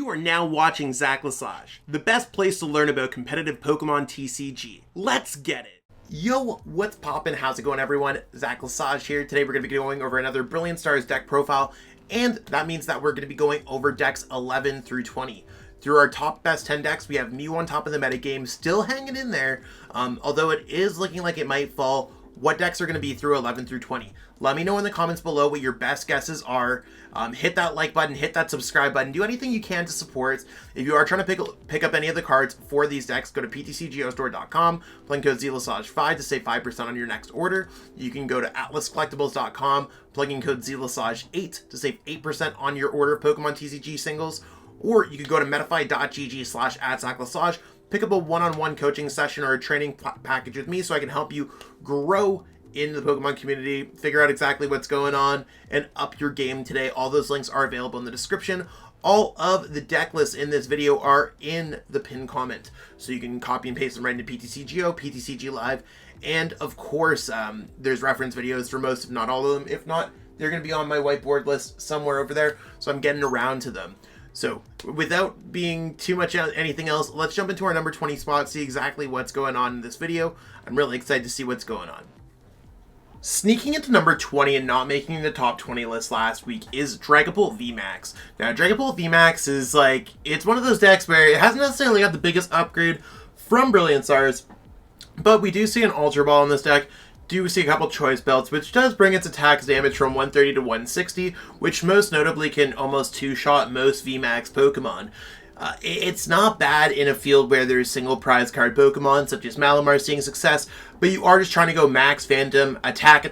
You are now watching Zach Lesage, the best place to learn about competitive Pokemon TCG. Let's get it! Yo, what's poppin'? How's it going, everyone? Zach Lesage here. Today we're going to be going over another Brilliant Stars deck profile, and that means that we're going to be going over decks 11 through 20. Through our top best 10 decks, we have Mew on top of the metagame, still hanging in there, although it is looking like it might fall. What decks are going to be through 11 through 20? Let me know in the comments below what your best guesses are. Hit that like button, hit that subscribe button, do anything you can to support. If you are trying to pick up any of the cards for these decks, go to ptcgeostore.com, plug in code ZLesage5 to save 5% on your next order. You can go to atlascollectibles.com, plug in code ZLesage8 to save 8% on your order of Pokemon TCG singles. Or you could go to metafy.gg/@ZachLesage, pick up a one-on-one coaching session or a training package with me so I can help you grow in the Pokemon community, figure out exactly what's going on, and up your game today. All those links are available in the description. All of the deck lists in this video are in the pinned comment, so you can copy and paste them right into PTCGO, PTCG Live, and of course, there's reference videos for most, if not all of them. If not, they're going to be on my whiteboard list somewhere over there, so I'm getting around to them. So, without being too much anything else, let's jump into our number 20 spot, see exactly what's going on in this video. I'm really excited to see what's going on. Sneaking into number 20 and not making the top 20 list last week is Dragapult VMAX. Now, Dragapult VMAX is it's one of those decks where it hasn't necessarily got the biggest upgrade from Brilliant Stars, but we do see an Ultra Ball in this deck. Do see a couple choice belts, which does bring its attacks damage from 130 to 160, which most notably can almost two-shot most VMAX Pokemon. It's not bad in a field where there's single prize card Pokemon, such as Malamar seeing success, but you are just trying to go max Phantom, attack,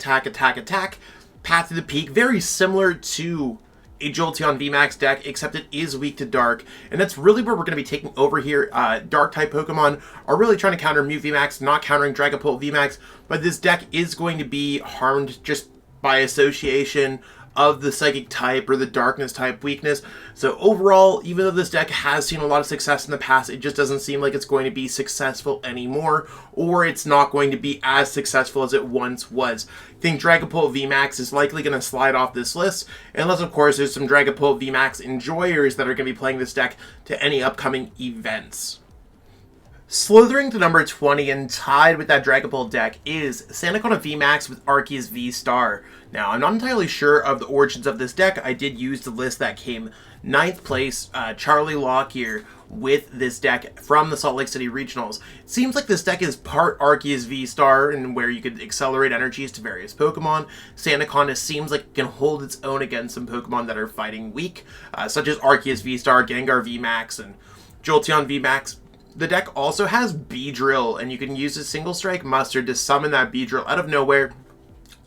path to the peak, very similar to a Jolteon VMAX deck, except it is weak to Dark, and that's really where we're going to be taking over here. Dark-type Pokemon are really trying to counter Mew VMAX, not countering Dragapult VMAX, but this deck is going to be harmed just by association of the Psychic type or the Darkness type weakness. So overall, even though this deck has seen a lot of success in the past, it just doesn't seem like it's going to be successful anymore, or it's not going to be as successful as it once was. I think Dragapult VMAX is likely going to slide off this list, unless of course there's some Dragapult VMAX enjoyers that are going to be playing this deck to any upcoming events. Slithering to number 20 and tied with that Dragapult deck is Sandaconda VMAX with Arceus VSTAR. Now, I'm not entirely sure of the origins of this deck. I did use the list that came 9th place, Charlie Lockyer, with this deck from the Salt Lake City Regionals. It seems like this deck is part Arceus VSTAR, and where you could accelerate energies to various Pokemon. Sandaconda seems like it can hold its own against some Pokemon that are fighting weak, such as Arceus VSTAR, Gengar VMAX, and Jolteon VMAX. The deck also has Beedrill, and you can use a single strike Mustard to summon that Beedrill out of nowhere,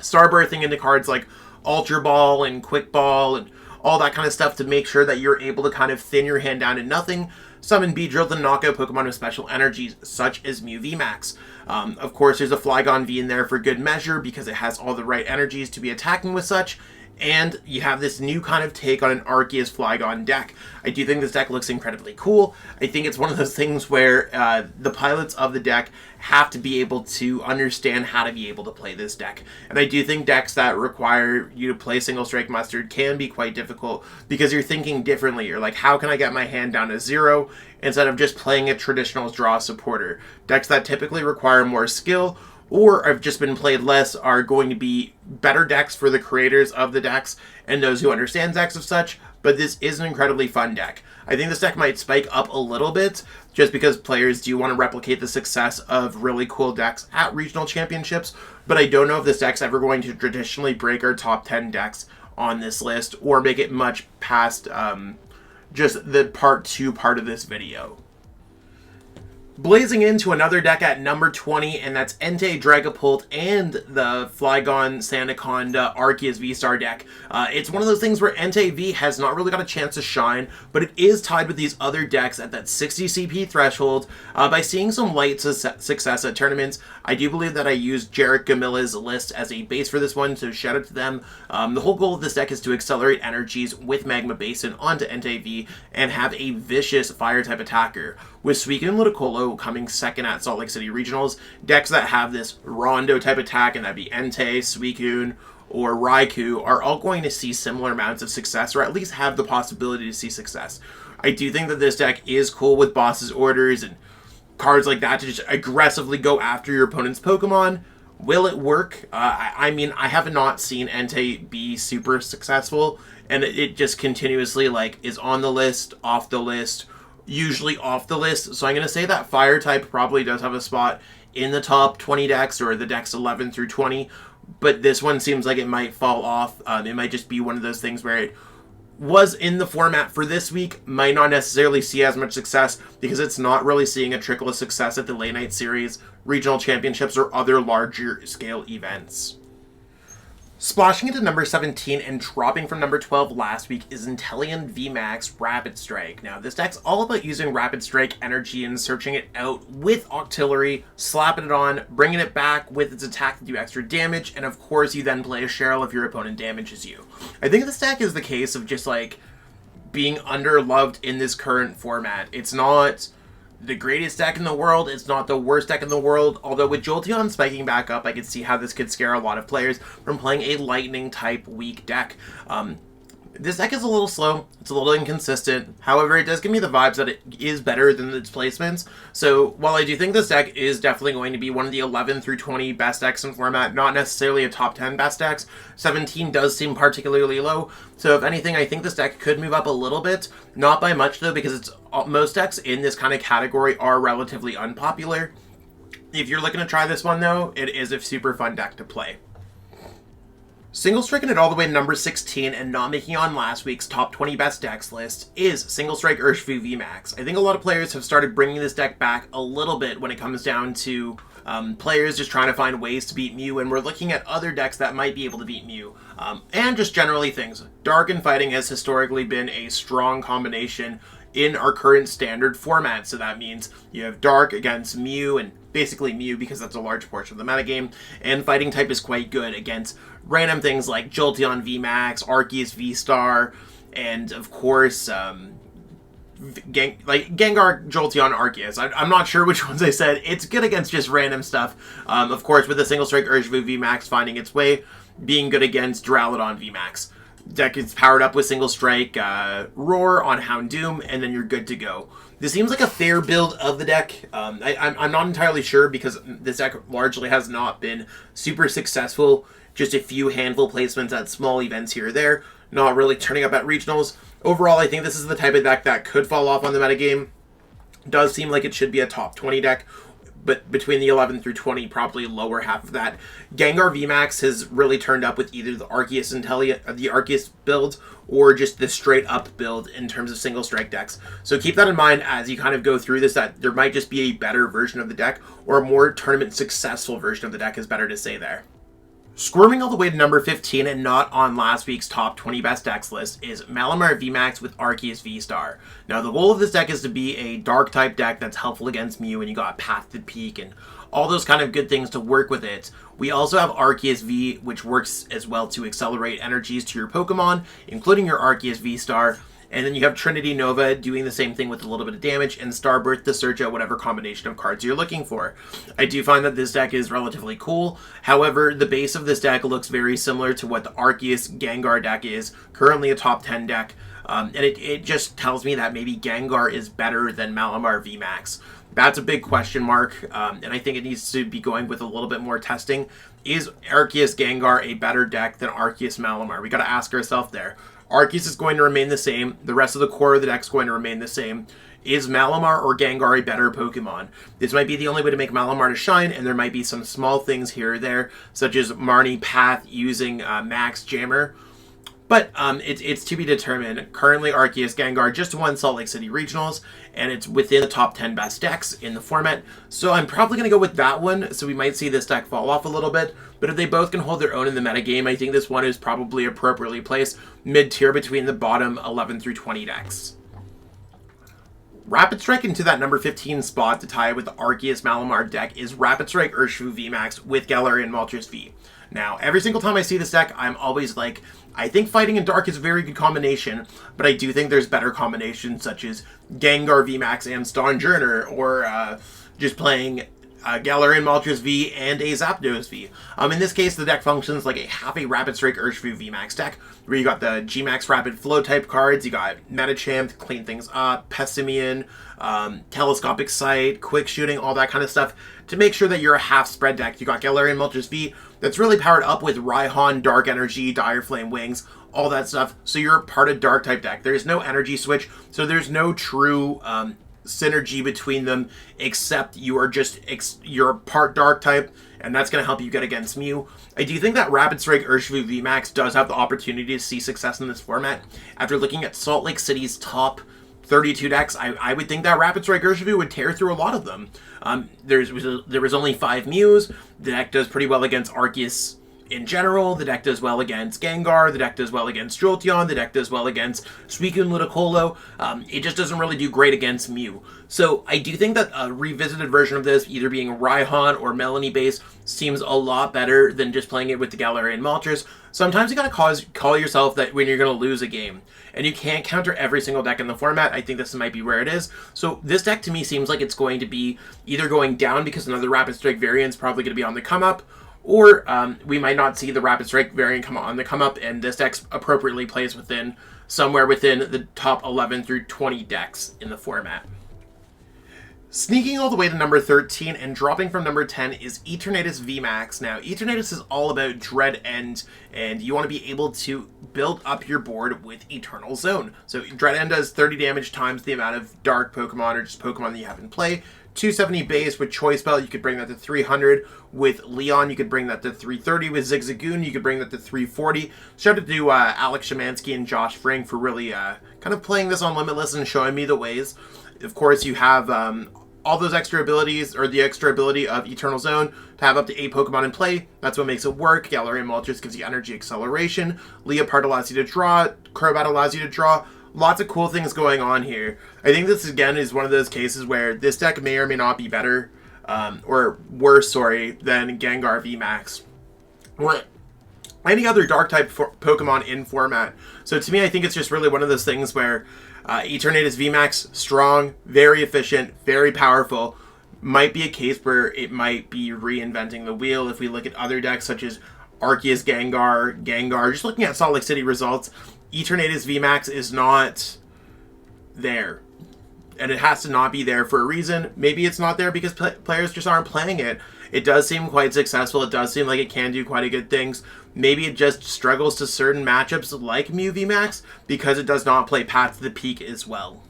starbirthing into cards like Ultra Ball and Quick Ball and all that kind of stuff to make sure that you're able to kind of thin your hand down to nothing, summon Beedrill to knock out Pokemon with special energies, such as Mew VMAX. Of course, there's a Flygon V in there for good measure because it has all the right energies to be attacking with such, and you have this new kind of take on an Arceus Flygon deck. I do think this deck looks incredibly cool. I think it's one of those things where the pilots of the deck have to be able to understand how to be able to play this deck. And I do think decks that require you to play Single Strike Mustard can be quite difficult because you're thinking differently. You're like, how can I get my hand down to 0 instead of just playing a traditional draw supporter? Decks that typically require more skill or have just been played less are going to be better decks for the creators of the decks and those who understand decks of such, but this is an incredibly fun deck. I think this deck might spike up a little bit just because players do want to replicate the success of really cool decks at regional championships, but I don't know if this deck's ever going to traditionally break our top 10 decks on this list or make it much past just the part 2 part of this video. Blazing into another deck at number 20, and that's Entei Dragapult and the Flygon Sandaconda Arceus VSTAR deck. It's one of those things where Entei V has not really got a chance to shine, but it is tied with these other decks at that 60 CP threshold. By seeing some light success at tournaments, I do believe that I used Jarek Gamila's list as a base for this one, so shout out to them. The whole goal of this deck is to accelerate energies with Magma Basin onto Entei V and have a vicious fire-type attacker. With Suicune and Ludicolo coming second at Salt Lake City Regionals, decks that have this Rondo-type attack, and that'd be Entei, Suicune, or Raikou, are all going to see similar amounts of success, or at least have the possibility to see success. I do think that this deck is cool with boss's orders and cards like that to just aggressively go after your opponent's Pokemon. Will it work? I mean, I have not seen Entei be super successful, and it just continuously, like, is on the list, off the list, usually off the list. So I'm going to say that Fire type probably does have a spot in the top 20 decks, or the decks 11 through 20, but this one seems like it might fall off. It might just be one of those things where it was in the format for this week, might not necessarily see as much success because it's not really seeing a trickle of success at the late night series, regional championships, or other larger scale events. Splashing into number 17 and dropping from number 12 last week is Inteleon VMAX Rapid Strike. Now, this deck's all about using Rapid Strike energy and searching it out with Octillery, slapping it on, bringing it back with its attack to do extra damage, and of course you then play a Cheryl if your opponent damages you. I think this deck is the case of just, like, being underloved in this current format. It's not the greatest deck in the world, it's not the worst deck in the world, although with Jolteon spiking back up, I could see how this could scare a lot of players from playing a lightning type weak deck. This deck is a little slow, it's a little inconsistent, however it does give me the vibes that it is better than its placements. So while I do think this deck is definitely going to be one of the 11 through 20 best decks in format, not necessarily a top 10 best decks, 17 does seem particularly low. So if anything, I think this deck could move up a little bit, not by much though, because most decks in this kind of category are relatively unpopular. If you're looking to try this one though, it is a super fun deck to play. Single striking it all the way to number 16 and not making on last week's top 20 best decks list is Single Strike Urshifu VMAX. I think a lot of players have started bringing this deck back a little bit when it comes down to players just trying to find ways to beat Mew, and we're looking at other decks that might be able to beat Mew. And just generally things. Dark and Fighting has historically been a strong combination in our current standard format, so that means you have Dark against Mew, and basically Mew because that's a large portion of the metagame, and Fighting type is quite good against random things like Jolteon VMAX, Arceus VSTAR, and of course Gengar, Jolteon, Arceus. I'm not sure which ones I said. It's good against just random stuff. Of course, with the Single Strike Urshifu VMAX finding its way, being good against Dragapult VMAX. Deck is powered up with Single Strike, Roar on Houndoom, and then you're good to go. This seems like a fair build of the deck. I'm not entirely sure because this deck largely has not been super successful. Just a few handful placements at small events here or there, not really turning up at regionals. Overall, I think this is the type of deck that could fall off on the metagame. Does seem like it should be a top 20 deck, but between the 11 through 20, probably lower half of that. Gengar VMAX has really turned up with either the Arceus the Arceus build or just the straight up build in terms of single strike decks. So keep that in mind as you kind of go through this, that there might just be a better version of the deck or a more tournament successful version of the deck is better to say there. Squirming all the way to number 15 and not on last week's top 20 best decks list is Malamar VMAX with Arceus V-Star. Now the goal of this deck is to be a dark type deck that's helpful against Mew, and you got Path to Peak and all those kind of good things to work with it. We also have Arceus V, which works as well to accelerate energies to your Pokemon, including your Arceus V-Star. And then you have Trinity Nova doing the same thing with a little bit of damage, and Starbirth to search out whatever combination of cards you're looking for. I do find that this deck is relatively cool. However, the base of this deck looks very similar to what the Arceus Gengar deck is, currently a top 10 deck. And it just tells me that maybe Gengar is better than Malamar VMAX. That's a big question mark, and I think it needs to be going with a little bit more testing. Is Arceus Gengar a better deck than Arceus Malamar? We got to ask ourselves there. Arceus is going to remain the same. The rest of the core of the deck is going to remain the same. Is Malamar or Gengar a better Pokemon? This might be the only way to make Malamar to shine, and there might be some small things here or there, such as Marnie Path using Max Jammer. But it's to be determined. Currently, Arceus Gengar just won Salt Lake City Regionals, and it's within the top 10 best decks in the format. So I'm probably going to go with that one, so we might see this deck fall off a little bit. But if they both can hold their own in the metagame, I think this one is probably appropriately placed mid-tier between the bottom 11 through 20 decks. Rapid Strike into that number 15 spot to tie with the Arceus Malamar deck is Rapid Strike Urshifu VMAX with Galarian Moltres V. Now, every single time I see this deck, I'm always like, I think Fighting and Dark is a very good combination, but I do think there's better combinations such as Gengar VMAX and Stonjourner, or just playing Galarian Moltres V, and a Zapdos V. In this case, the deck functions like a half a Rapid Strike Urshifu VMAX deck, where you got the G-Max Rapid Flow type cards, you got Metachamp to clean things up, Pessimian, Telescopic Sight, Quick Shooting, all that kind of stuff, to make sure that you're a half spread deck. You got Galarian Moltres V, that's really powered up with Raihan, Dark Energy, Dire Flame Wings, all that stuff, so you're part of Dark type deck. There's no energy switch, so there's no true synergy between them, except you are just you're part Dark type, and that's going to help you get against Mew. I do think that Rapid Strike Urshifu VMAX does have the opportunity to see success in this format. After looking at Salt Lake City's top 32 decks, I would think that Rapid Strike Urshifu would tear through a lot of them. There was only 5 Mews. The deck does pretty well against Arceus in general. The deck does well against Gengar. The deck does well against Jolteon. The deck does well against Suicune Ludicolo. It just doesn't really do great against Mew. So I do think that a revisited version of this, either being Raihan or Melanie based, seems a lot better than just playing it with the Galarian Moltres. Sometimes you gotta call yourself that when you're gonna lose a game. And you can't counter every single deck in the format. I think this might be where it is. So this deck to me seems like it's going to be either going down because another Rapid Strike variant is probably going to be on the come up, or we might not see the Rapid Strike variant come on the come up, and this deck appropriately plays somewhere within the top 11 through 20 decks in the format. Sneaking all the way to number 13 and dropping from number 10 is Eternatus VMAX. Now, Eternatus is all about Dread End, and you want to be able to build up your board with Eternal Zone. So Dread End does 30 damage times the amount of Dark Pokemon or just Pokemon that you have in play. 270 base with Choice Belt, you could bring that to 300. With Leon, you could bring that to 330. With Zigzagoon, you could bring that to 340. Shout out to Alex Shemansky and Josh Fring for really kind of playing this on Limitless and showing me the ways. Of course, you have all those extra abilities, or the extra ability of Eternal Zone, to have up to 8 Pokemon in play. That's what makes it work. Galarian Moltres gives you energy acceleration. Leopard allows you to draw. Crobat allows you to draw. Lots of cool things going on here. I think this, again, is one of those cases where this deck may or may not be better, or worse, than Gengar VMAX, or any other Dark-type Pokemon in format. So to me, I think it's just really one of those things where Eternatus VMAX, strong, very efficient, very powerful, might be a case where it might be reinventing the wheel. If we look at other decks such as Arceus, Gengar, just looking at Salt Lake City results, Eternatus VMAX is not there. And it has to not be there for a reason. Maybe it's not there because players just aren't playing it. It does seem quite successful. It does seem like it can do quite a good things. Maybe it just struggles to certain matchups like Mew VMAX because it does not play Path to the Peak as well.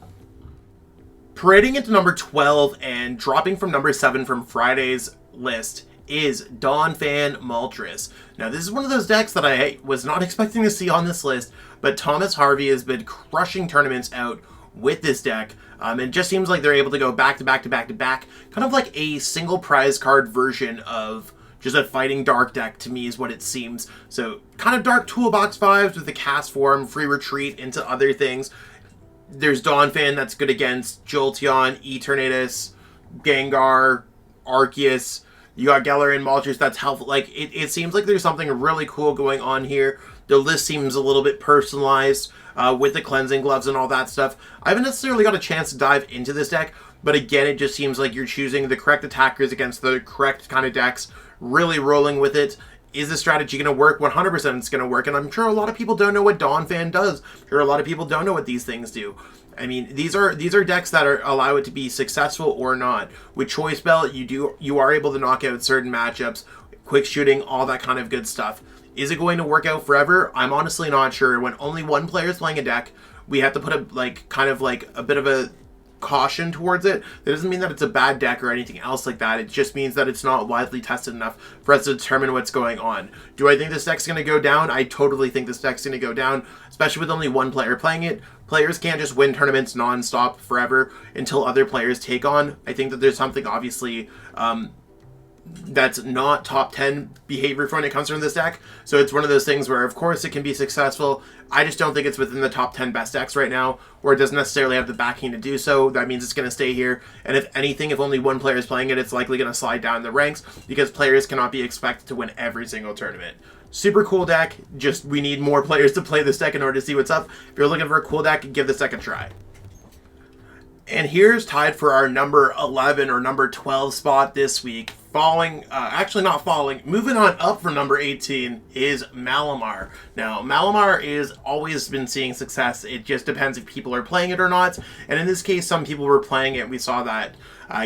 Parading into number 12 and dropping from number 7 from Friday's list is Donphan Moltres. Now, this is one of those decks that I was not expecting to see on this list, but Thomas Harvey has been crushing tournaments out with this deck. It just seems like they're able to go back to back to back to back, kind of like a single prize card version of just a fighting Dark deck, to me, is what it seems. So, kind of Dark Toolbox vibes with the cast form, free retreat into other things. There's Donphan that's good against Jolteon, Eternatus, Gengar, Arceus. You got Galarian Moltres that's helpful. Like, it seems like there's something really cool going on here. The list seems a little bit personalized with the cleansing gloves and all that stuff. I haven't necessarily got a chance to dive into this deck, but again, it just seems like you're choosing the correct attackers against the correct kind of decks, really rolling with it. Is the strategy going to work? 100% it's going to work, and I'm sure a lot of people don't know what Donphan does. I'm sure a lot of people don't know what these things do. I mean, these are decks that allow it to be successful or not. With Choice Belt, you are able to knock out certain matchups, quick shooting, all that kind of good stuff. Is it going to work out forever? I'm honestly not sure. When only one player is playing a deck, we have to put a bit of a caution towards it. That doesn't mean that it's a bad deck or anything else like that. It just means that it's not widely tested enough for us to determine what's going on. Do I think this deck's going to go down? I totally think this deck's going to go down, especially with only one player playing it. Players can't just win tournaments non-stop forever until other players take on. I think that there's something obviously that's not top 10 behavior when it comes from this deck. So it's one of those things where, of course, it can be successful. I just don't think it's within the top 10 best decks right now, or it doesn't necessarily have the backing to do so. That means it's going to stay here. And if anything, if only one player is playing it, it's likely going to slide down the ranks because players cannot be expected to win every single tournament. Super cool deck. Just we need more players to play this deck in order to see what's up. If you're looking for a cool deck, give this deck a try. And here's tied for our number 11 or number 12 spot this week. Actually not falling, moving on up from number 18 is Malamar. Now, Malamar is always been seeing success. It just depends if people are playing it or not. And in this case, some people were playing it. We saw that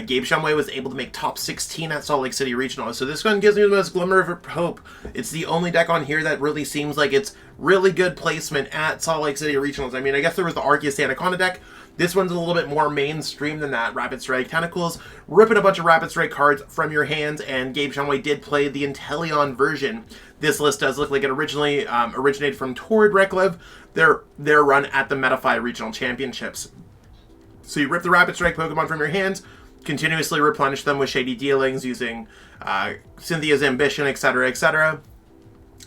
Gabe Shumway was able to make top 16 at Salt Lake City Regional. So this one gives me the most glimmer of hope. It's the only deck on here that really seems like it's really good placement at Salt Lake City Regionals. I mean, I guess there was the Arceus Sandaconda deck. This one's a little bit more mainstream than that. Rapid Strike Tentacles, ripping a bunch of Rapid Strike cards from your hands, and Gabe Shumway did play the Inteleon version. This list does look like it originally originated from Torrid Reklev, their run at the Metafy Regional Championships. So you rip the Rapid Strike Pokemon from your hands, continuously replenish them with Shady Dealings using Cynthia's Ambition, etc., etc.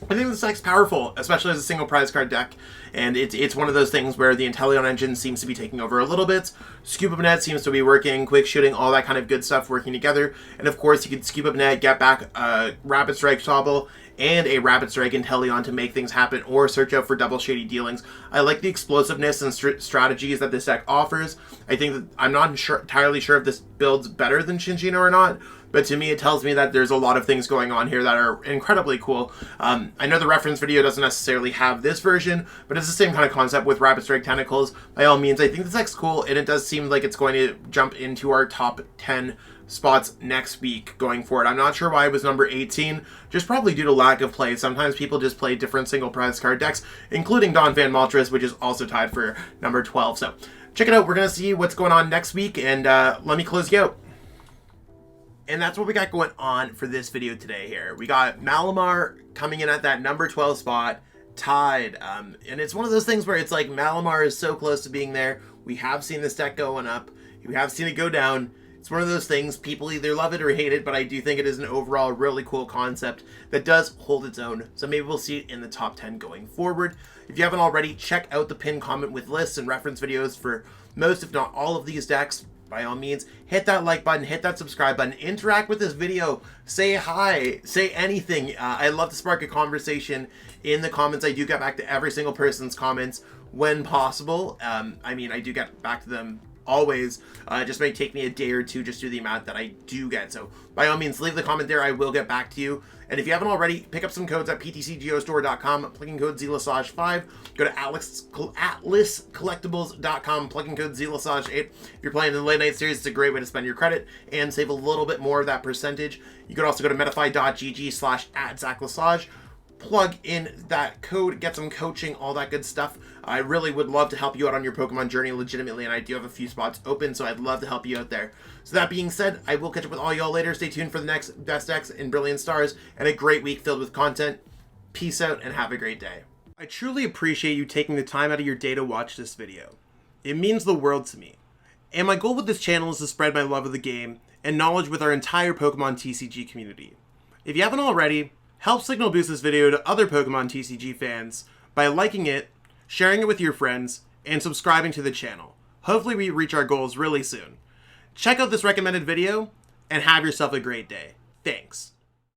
I think this deck's powerful, especially as a single prize card deck, and it's one of those things where the Inteleon engine seems to be taking over a little bit. Scoop Up Net seems to be working, quick shooting, all that kind of good stuff working together, and of course you can Scoop Up Net, get back a Rapid Strike Sobble and a Rapid Strike Inteleon to make things happen, or search out for double Shady Dealings. I like the explosiveness and strategies that this deck offers. I think that I'm not entirely sure if this builds better than Shinjino or not, but to me, it tells me that there's a lot of things going on here that are incredibly cool. I know the reference video doesn't necessarily have this version, but it's the same kind of concept with Rapid Strike Tentacles. By all means, I think this deck's cool, and it does seem like it's going to jump into our top 10 spots next week going forward. I'm not sure why it was number 18, just probably due to lack of play. Sometimes people just play different single prize card decks, including Donphan Moltres, which is also tied for number 12. So check it out. We're going to see what's going on next week, and let me close you out. And that's what we got going on for this video today here. We got Malamar coming in at that number 12 spot, tied. And it's one of those things where it's like Malamar is so close to being there. We have seen this deck going up. We have seen it go down. It's one of those things, people either love it or hate it, but I do think it is an overall really cool concept that does hold its own. So maybe we'll see it in the top 10 going forward. If you haven't already, check out the pinned comment with lists and reference videos for most, if not all, of these decks. By all means, hit that like button, hit that subscribe button, interact with this video, say hi, say anything. I love to spark a conversation in the comments. I do get back to every single person's comments when possible. I mean, I do get back to them always. It just may take me a day or two just due to the amount that I do get. So by all means, leave the comment there. I will get back to you. And if you haven't already, pick up some codes at ptcgeostore.com, plug in code ZELASAGE5. Go to atlascollectibles.com, plug in code ZELASAGE8. If you're playing in the late night series, it's a great way to spend your credit and save a little bit more of that percentage. You could also go to metafy.gg/@ZachLasage. Plug in that code, get some coaching, all that good stuff. I really would love to help you out on your Pokemon journey legitimately, and I do have a few spots open, so I'd love to help you out there. So that being said, I will catch up with all y'all later. Stay tuned for the next Best Decks in Brilliant Stars, and a great week filled with content. Peace out, and have a great day. I truly appreciate you taking the time out of your day to watch this video. It means the world to me. And my goal with this channel is to spread my love of the game and knowledge with our entire Pokemon TCG community. If you haven't already, help signal boost this video to other Pokemon TCG fans by liking it, sharing it with your friends, and subscribing to the channel. Hopefully we reach our goals really soon. Check out this recommended video, and have yourself a great day. Thanks.